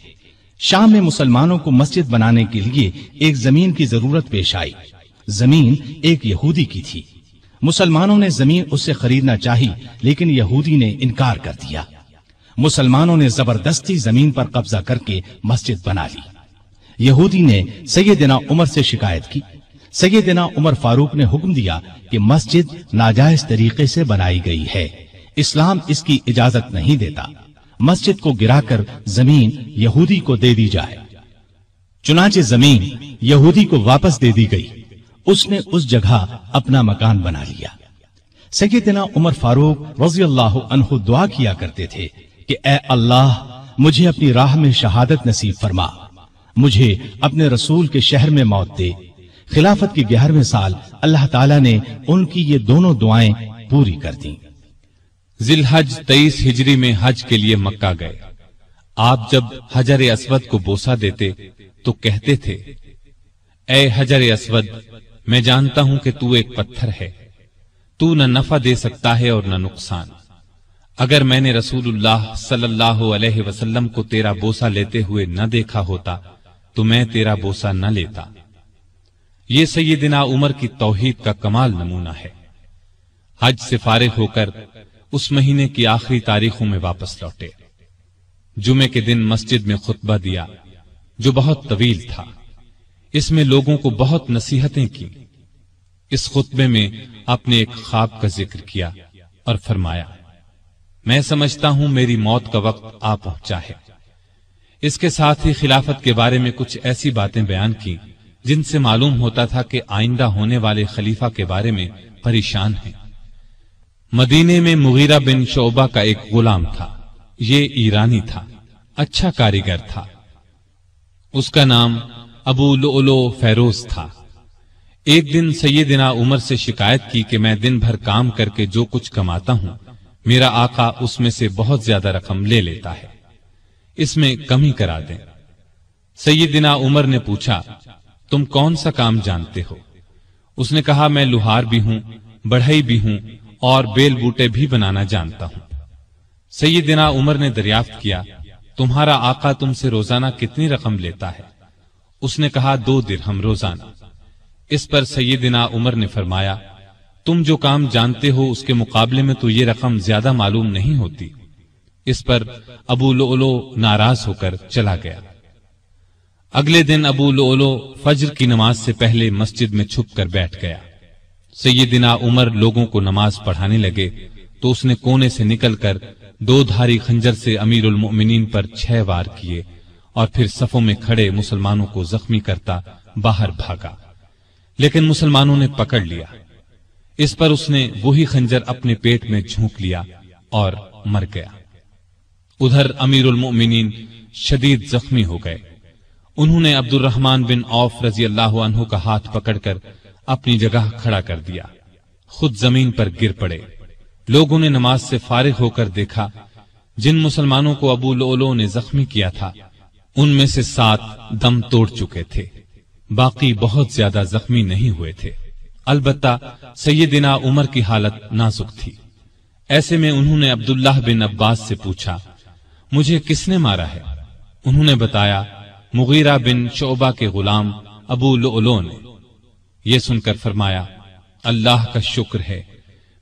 शाम में मुसलमानों को मस्जिद बनाने के लिए एक जमीन की जरूरत पेश आई। जमीन एक यहूदी की थी। मुसलमानों ने जमीन उससे खरीदना चाही, लेकिन यहूदी ने इनकार कर दिया। मुसलमानों ने जबरदस्ती जमीन पर कब्जा करके मस्जिद बना ली। यहूदी ने सैयदना उमर से शिकायत की। सैयदना उमर फारूक ने हुक्म दिया कि मस्जिद नाजायज तरीके से बनाई गई है। इस्लाम इसकी इजाजत नहीं देता। मस्जिद को गिराकर जमीन यहूदी को दे दी जाए। चुनांचे जमीन यहूदी को वापस दे दी गई। उसने उस जगह अपना मकान बना लिया। सैयदना उमर फारूक रज़ियल्लाहु अन्हु दुआ किया करते थे कि ए अल्लाह, मुझे अपनी राह में शहादत नसीब फरमा। मुझे अपने रसूल के शहर में मौत दे। खिलाफत के 11वें साल अल्लाह ताला ने उनकी ये दोनों दुआएं پوری کر دیں۔ ذی الحج 23 ہجری میں حج کے لیے مکہ گئے۔ آپ جب حجر اسود کو بوسہ دیتے تو کہتے تھے، اے حجر اسود، میں جانتا ہوں کہ تو ایک پتھر ہے، تو نہ نفع دے سکتا ہے اور نہ نقصان۔ اگر میں نے رسول اللہ صلی اللہ علیہ وسلم کو تیرا بوسہ لیتے ہوئے نہ دیکھا ہوتا تو میں تیرا بوسہ نہ لیتا۔ یہ سیدنا عمر کی توحید کا کمال نمونہ ہے۔ حج سے فارغ ہو کر اس مہینے کی آخری تاریخوں میں واپس لوٹے۔ جمعے کے دن مسجد میں خطبہ دیا جو بہت طویل تھا۔ اس میں لوگوں کو بہت نصیحتیں کی۔ اس خطبے میں اپنے ایک خواب کا ذکر کیا اور فرمایا، میں سمجھتا ہوں میری موت کا وقت آ پہنچا ہے۔ اس کے ساتھ ہی خلافت کے بارے میں کچھ ایسی باتیں بیان کی جن سے معلوم ہوتا تھا کہ آئندہ ہونے والے خلیفہ کے بارے میں پریشان ہیں۔ مدینے میں مغیرہ بن شعبہ کا ایک غلام تھا۔ یہ ایرانی تھا، اچھا کاریگر تھا۔ اس کا نام ابو لؤلؤ فیروز تھا۔ ایک دن سیدنا عمر سے شکایت کی کہ میں دن بھر کام کر کے جو کچھ کماتا ہوں، میرا آقا اس میں سے بہت زیادہ رقم لے لیتا ہے، اس میں کمی کرا دیں۔ سیدنا عمر نے پوچھا، تم کون سا کام جانتے ہو؟ اس نے کہا، میں لوہار بھی ہوں، بڑھئی بھی ہوں اور بیل بوٹے بھی بنانا جانتا ہوں۔ سیدنا عمر نے دریافت کیا، تمہارا آقا تم سے روزانہ کتنی رقم لیتا ہے؟ اس نے کہا، 2 درہم روزانہ۔ اس پر سیدنا عمر نے فرمایا، تم جو کام جانتے ہو اس کے مقابلے میں تو یہ رقم زیادہ معلوم نہیں ہوتی۔ اس پر ابو لؤلؤ ناراض ہو کر چلا گیا۔ اگلے دن ابو لؤلؤ فجر کی نماز سے پہلے مسجد میں چھپ کر بیٹھ گیا۔ سیدنا عمر لوگوں کو نماز پڑھانے لگے تو اس نے کونے سے نکل کر 2 دھاری خنجر سے امیر المؤمنین پر 6 وار کیے اور پھر صفوں میں کھڑے مسلمانوں کو زخمی کرتا باہر بھاگا، لیکن مسلمانوں نے پکڑ لیا۔ اس پر اس نے وہی خنجر اپنے پیٹ میں جھونک لیا اور مر گیا۔ ادھر امیر المؤمنین شدید زخمی ہو گئے۔ انہوں نے عبد الرحمن بن عوف رضی اللہ عنہ کا ہاتھ پکڑ کر اپنی جگہ کھڑا کر دیا، خود زمین پر گر پڑے۔ لوگوں نے نماز سے فارغ ہو کر دیکھا، جن مسلمانوں کو ابو لؤلؤ نے زخمی کیا تھا ان میں سے 7 دم توڑ چکے تھے، باقی بہت زیادہ زخمی نہیں ہوئے تھے۔ البتہ سیدنا عمر کی حالت نازک تھی۔ ایسے میں انہوں نے عبداللہ بن عباس سے پوچھا، مجھے کس نے مارا ہے؟ انہوں نے بتایا، مغیرہ بن شعبہ کے غلام ابو لؤلؤ نے۔ یہ سن کر فرمایا، اللہ کا شکر ہے،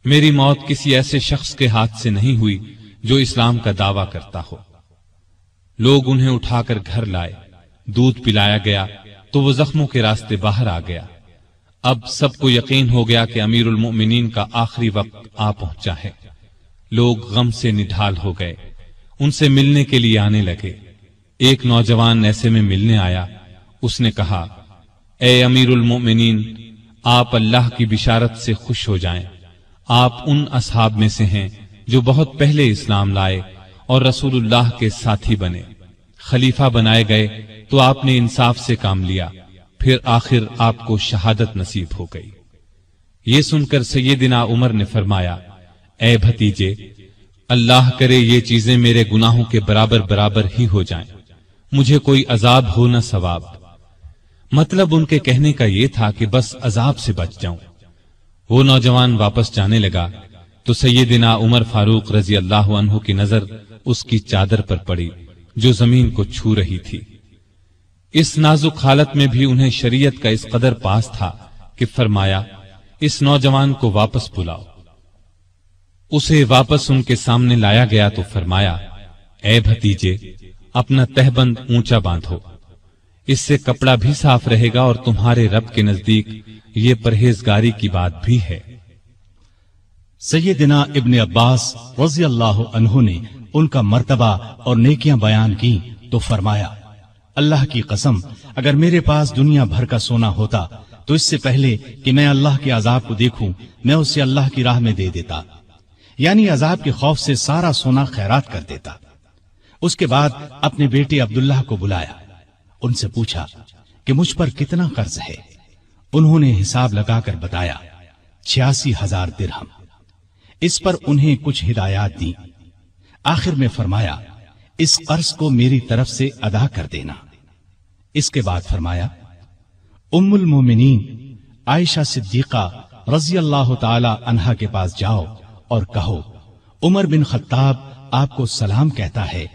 میری موت کسی ایسے شخص کے ہاتھ سے نہیں ہوئی جو اسلام کا دعویٰ کرتا ہو۔ لوگ انہیں اٹھا کر گھر لائے، دودھ پلایا گیا تو وہ زخموں کے راستے باہر آ گیا۔ اب سب کو یقین ہو گیا کہ امیر المؤمنین کا آخری وقت آ پہنچا ہے۔ لوگ غم سے نڈھال ہو گئے، ان سے ملنے کے لیے آنے لگے۔ ایک نوجوان ایسے میں ملنے آیا، اس نے کہا، اے امیر المؤمنین، آپ اللہ کی بشارت سے خوش ہو جائیں، آپ ان اصحاب میں سے ہیں جو بہت پہلے اسلام لائے اور رسول اللہ کے ساتھی بنے، خلیفہ بنائے گئے تو آپ نے انصاف سے کام لیا، پھر آخر آپ کو شہادت نصیب ہو گئی۔ یہ سن کر سیدنا عمر نے فرمایا، اے بھتیجے، اللہ کرے یہ چیزیں میرے گناہوں کے برابر برابر ہی ہو جائیں، مجھے کوئی عذاب ہو نہ ثواب۔ مطلب ان کے کہنے کا یہ تھا کہ بس عذاب سے بچ جاؤں۔ وہ نوجوان واپس جانے لگا تو سیدنا عمر فاروق رضی اللہ عنہ کی نظر اس کی چادر پر پڑی جو زمین کو چھو رہی تھی۔ اس نازک حالت میں بھی انہیں شریعت کا اس قدر پاس تھا کہ فرمایا، اس نوجوان کو واپس بلاؤ۔ اسے واپس ان کے سامنے لایا گیا تو فرمایا، اے بھتیجے، اپنا تہبند اونچا باندھو، اس سے کپڑا بھی صاف رہے گا اور تمہارے رب کے نزدیک یہ پرہیزگاری کی بات بھی ہے۔ سیدنا ابن عباس رضی اللہ عنہ نے ان کا مرتبہ اور نیکیاں بیان کی تو فرمایا، اللہ کی قسم، اگر میرے پاس دنیا بھر کا سونا ہوتا تو اس سے پہلے کہ میں اللہ کے عذاب کو دیکھوں میں اسے اللہ کی راہ میں دے دیتا، یعنی عذاب کے خوف سے سارا سونا خیرات کر دیتا۔ اس کے بعد اپنے بیٹے عبداللہ کو بلایا، ان سے پوچھا کہ مجھ پر کتنا قرض ہے۔ انہوں نے حساب لگا کر بتایا، 86,000 درہم۔ اس پر انہیں کچھ ہدایات دی۔ آخر میں فرمایا اس قرض کو میری طرف سے ادا کر دینا۔ اس کے بعد فرمایا ام المومنین عائشہ صدیقہ رضی اللہ تعالی عنہا کے پاس جاؤ اور کہو عمر بن خطاب آپ کو سلام کہتا ہے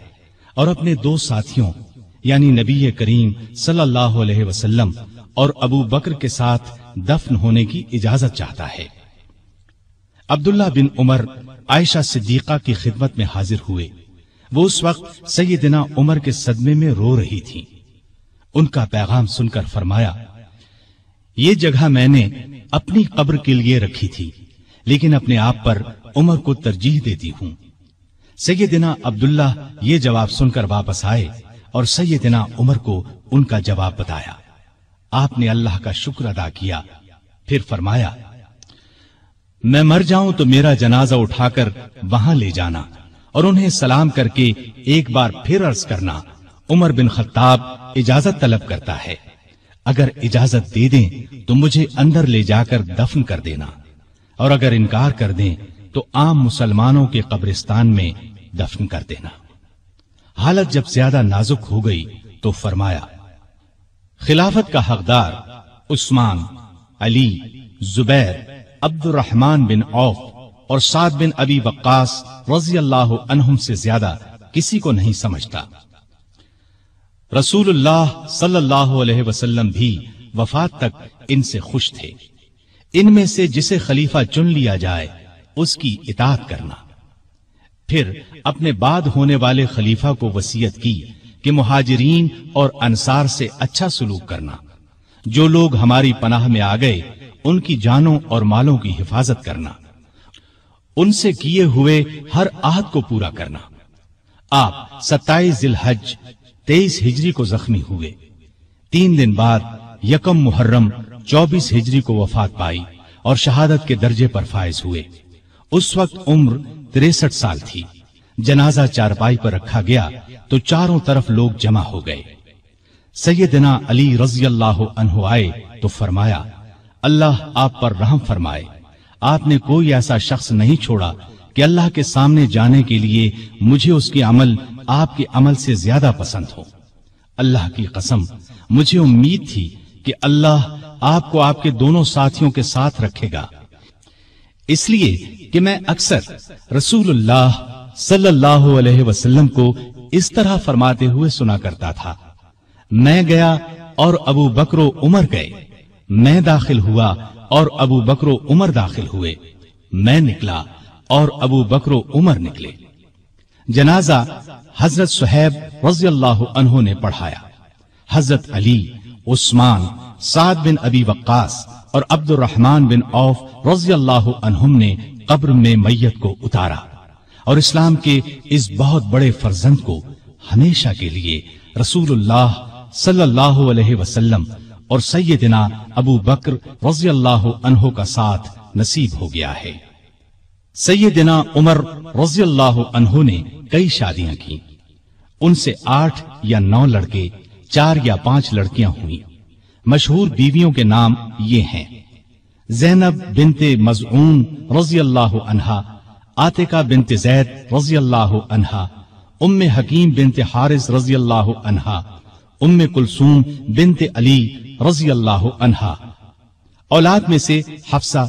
اور اپنے دو ساتھیوں یعنی نبی کریم صلی اللہ علیہ وسلم اور ابو بکر کے ساتھ دفن ہونے کی اجازت چاہتا ہے۔ عبداللہ بن عمر عائشہ صدیقہ کی خدمت میں حاضر ہوئے۔ وہ اس وقت سیدنا عمر کے صدمے میں رو رہی تھیں۔ ان کا پیغام سن کر فرمایا یہ جگہ میں نے اپنی قبر کے لیے رکھی تھی، لیکن اپنے آپ پر عمر کو ترجیح دیتی ہوں۔ سیدنا عبداللہ یہ جواب سن کر واپس آئے اور سیدنا عمر کو ان کا جواب بتایا۔ آپ نے اللہ کا شکر ادا کیا، پھر فرمایا میں مر جاؤں تو میرا جنازہ اٹھا کر وہاں لے جانا اور انہیں سلام کر کے ایک بار پھر عرض کرنا عمر بن خطاب اجازت طلب کرتا ہے، اگر اجازت دے دیں تو مجھے اندر لے جا کر دفن کر دینا، اور اگر انکار کر دیں تو عام مسلمانوں کے قبرستان میں دفن کر دینا۔ حالت جب زیادہ نازک ہو گئی تو فرمایا خلافت کا حقدار عثمان، علی، زبیر، عبد الرحمن بن عوف اور سعد بن ابی وقاص رضی اللہ عنہم سے زیادہ کسی کو نہیں سمجھتا۔ رسول اللہ صلی اللہ علیہ وسلم بھی وفات تک ان سے خوش تھے۔ ان میں سے جسے خلیفہ چن لیا جائے اس کی اطاعت کرنا۔ پھر اپنے بعد ہونے والے خلیفہ کو وصیت کی کہ مہاجرین اور انصار سے اچھا سلوک کرنا، جو لوگ ہماری پناہ میں آ گئے ان کی جانوں اور مالوں کی حفاظت کرنا، ان سے کیے ہوئے ہر عہد کو پورا کرنا۔ آپ 27 ذی الحج 23 ہجری کو زخمی ہوئے۔ 3 دن بعد یکم محرم 24 ہجری کو وفات پائی اور شہادت کے درجے پر فائز ہوئے۔ اس وقت عمر 63 سال تھی۔ جنازہ چارپائی پر رکھا گیا تو چاروں طرف لوگ جمع ہو گئے۔ سیدنا علی رضی اللہ عنہ آئے تو فرمایا اللہ آپ پر رحم فرمائے، آپ نے کوئی ایسا شخص نہیں چھوڑا کہ اللہ کے سامنے جانے کے لیے مجھے اس کے عمل آپ کے عمل سے زیادہ پسند ہو۔ اللہ کی قسم مجھے امید تھی کہ اللہ آپ کو آپ کے دونوں ساتھیوں کے ساتھ رکھے گا، اس لیے کہ میں اکثر رسول اللہ صلی اللہ علیہ وسلم کو اس طرح فرماتے ہوئے سنا کرتا تھا میں گیا اور ابو بکر و عمر گئے، میں داخل ہوا اور ابو بکر و عمر داخل ہوئے، میں نکلا اور ابو بکر و عمر نکلے۔ جنازہ حضرت صہیب رضی اللہ عنہ نے پڑھایا۔ حضرت علی، عثمان، سعد بن ابی وقاص اور عبد الرحمن بن عوف رضی اللہ عنہم نے قبر میں میت کو اتارا اور اسلام کے اس بہت بڑے فرزند کو ہمیشہ کے لیے رسول اللہ صلی اللہ علیہ وسلم اور سیدنا ابو بکر رضی اللہ عنہ کا ساتھ نصیب ہو گیا ہے۔ سیدنا عمر رضی اللہ عنہ نے کئی شادیاں کی، ان سے 8 یا 9 لڑکے، 4 یا 5 لڑکیاں ہوئیں۔ مشہور بیویوں کے نام یہ ہیں: زینب بنت مزعون رضی اللہ عنہا، عاتقہ بنت زید رضی اللہ عنہا، ام حکیم بنت حارث رضی اللہ عنہا، ام کلثوم بنت علی رضی اللہ عنہا۔ اولاد میں سے حفصہ،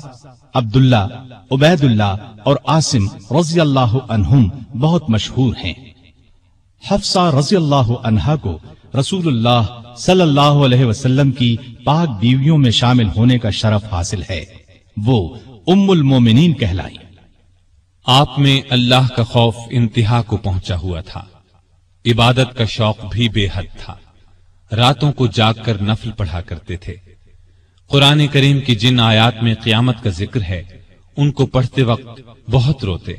عبداللہ، عبید اللہ اور عاصم رضی اللہ عنہم بہت مشہور ہیں۔ حفصہ رضی اللہ عنہا کو رسول اللہ صلی اللہ علیہ وسلم کی پاک بیویوں میں شامل ہونے کا شرف حاصل ہے، وہ ام المومنین کہلائی۔ آپ میں اللہ کا خوف انتہا کو پہنچا ہوا تھا، عبادت کا شوق بھی بے حد تھا، راتوں کو جاگ کر نفل پڑھا کرتے تھے۔ قرآن کریم کی جن آیات میں قیامت کا ذکر ہے ان کو پڑھتے وقت بہت روتے۔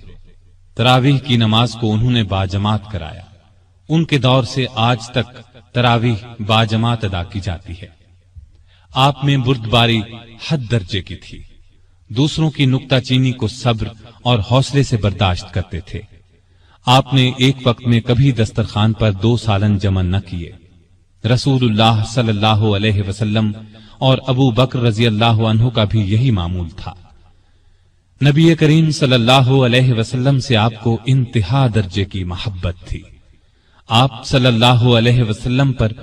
تراویح کی نماز کو انہوں نے باجماعت کرایا، ان کے دور سے آج تک تراویح باجماعت ادا کی جاتی ہے۔ آپ میں بردباری حد درجے کی تھی، دوسروں کی نکتہ چینی کو صبر اور حوصلے سے برداشت کرتے تھے۔ آپ نے ایک وقت میں کبھی دسترخوان پر 2 سالن جمع نہ کیے۔ رسول اللہ صلی اللہ علیہ وسلم اور ابو بکر رضی اللہ عنہ کا بھی یہی معمول تھا۔ नबी करीम सल्लल्लाहु अलैहि वसल्लम से आपको इंतहा दर्जे की मोहब्बत थी। आप सल्लल्लाहु अलैहि वसल्लम पर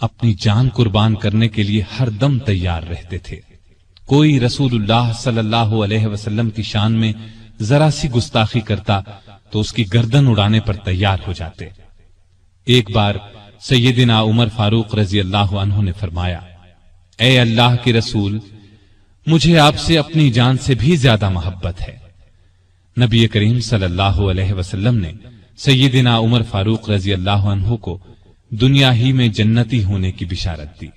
अपनी जान कुर्बान करने के लिए हर दम तैयार रहते थे। कोई रसूलुल्लाह सल्लल्लाहु अलैहि वसल्लम की शान में जरा सी गुस्ताखी करता तो उसकी गर्दन उड़ाने पर तैयार हो जाते। एक बार सैयदिना उमर फारूक रजी अल्लाह अन्हु ने फरमाया, ए अल्लाह के रसूल, मुझे आपसे अपनी जान से भी ज्यादा मोहब्बत है। नबी करीम सल्लल्लाहु अलैहि वसल्लम ने सैयदिना उमर फारूक रजी अल्लाह अन्हु को दुनिया ही में जन्नती होने की बिशारत दी।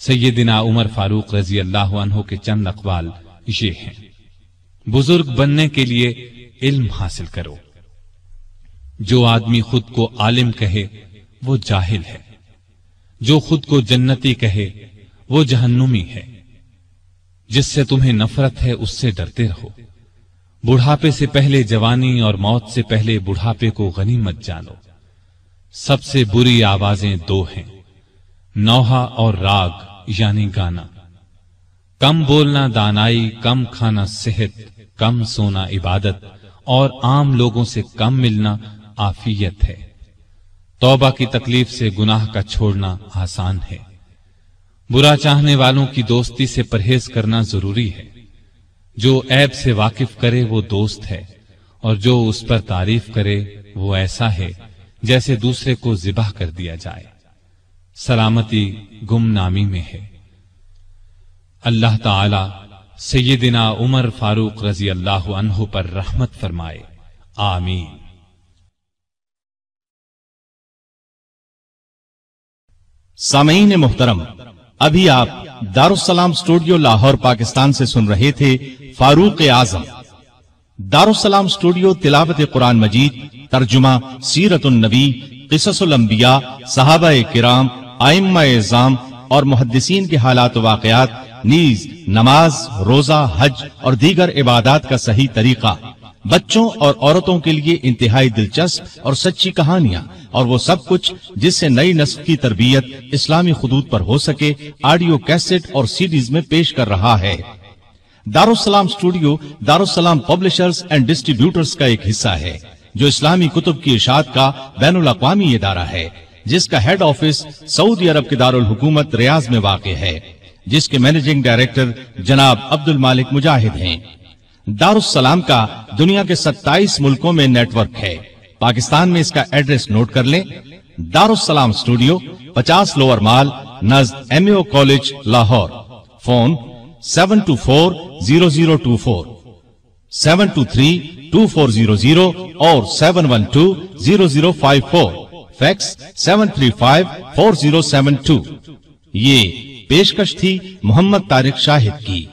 सैयदिना उमर फारूक रजी अल्लाह अन्हु के चंद अक़वाल ये हैं, बुजुर्ग बनने के लिए इल्म हासिल करो। जो आदमी खुद को आलिम कहे वो जाहिल है, जो खुद को जन्नती कहे वो जहन्नुमी है। जिससे तुम्हें नफरत है उससे डरते रहो। बुढ़ापे से पहले जवानी और मौत से पहले बुढ़ापे को गनीमत जानो। सबसे बुरी आवाजें दो हैं, नौहा और राग यानी गाना। कम बोलना दानाई, कम खाना सेहत, कम सोना इबादत और आम लोगों से कम मिलना आफियत है। तौबा की तकलीफ से गुनाह का छोड़ना आसान है। बुरा चाहने वालों की दोस्ती से परहेज करना जरूरी है। जो ऐब से वाकिफ करे वो दोस्त है और जो उस पर तारीफ करे वो ऐसा है जैसे दूसरे को जिबाह कर दिया जाए। सलामती गुमनामी में है। अल्लाह ताला सैयदिना उमर फारूक रजी अल्लाह अन्हु पर रहमत फरमाए, आमीन। सामीन मुहतरम, अभी आप दारुस्सलाम स्टूडियो लाहौर पाकिस्तान से सुन रहे थे फारूक आजम। दारुस्सलाम स्टूडियो तिलावत कुरान मजीद, तर्जुमा, सीरतुन नबी, क़िससुल अंबिया, सहाबाए किराम, आइम्माए इज़ाम और मुहद्दिसीन के हालात वाक़यात, नीज नमाज, रोजा, हज और दीगर इबादात का सही तरीका, बच्चों और औरतों के लिए इंतहाई दिलचस्प और सच्ची कहानियां और वो सब कुछ जिससे नई नस्ल की तरबियत इस्लामी खुदूद पर हो सके, ऑडियो कैसेट और सीडीज में पेश कर रहा है। Darussalam studio Darussalam publishers and distributors का एक हिस्सा है जो इस्लामी कुतुब की इशाअत का बैनुल अक़वामी इदारा है, जिसका हेड ऑफिस सऊदी अरब के दारुल हुकूमत रियाज में वाक़ है, जिसके मैनेजिंग डायरेक्टर जनाब अब्दुल मालिक मुजाहिद हैं। दारुस्सलाम का दुनिया के 27 मुल्कों में नेटवर्क है। पाकिस्तान में इसका एड्रेस नोट कर लें। दारुस्सलाम स्टूडियो 50 लोअर माल नज़द एमएओ कॉलेज लाहौर। फोन 7240024, 7232400 और 7120054, फैक्स 7354072। ये पेशकश थी मोहम्मद तारिक शाहिद की।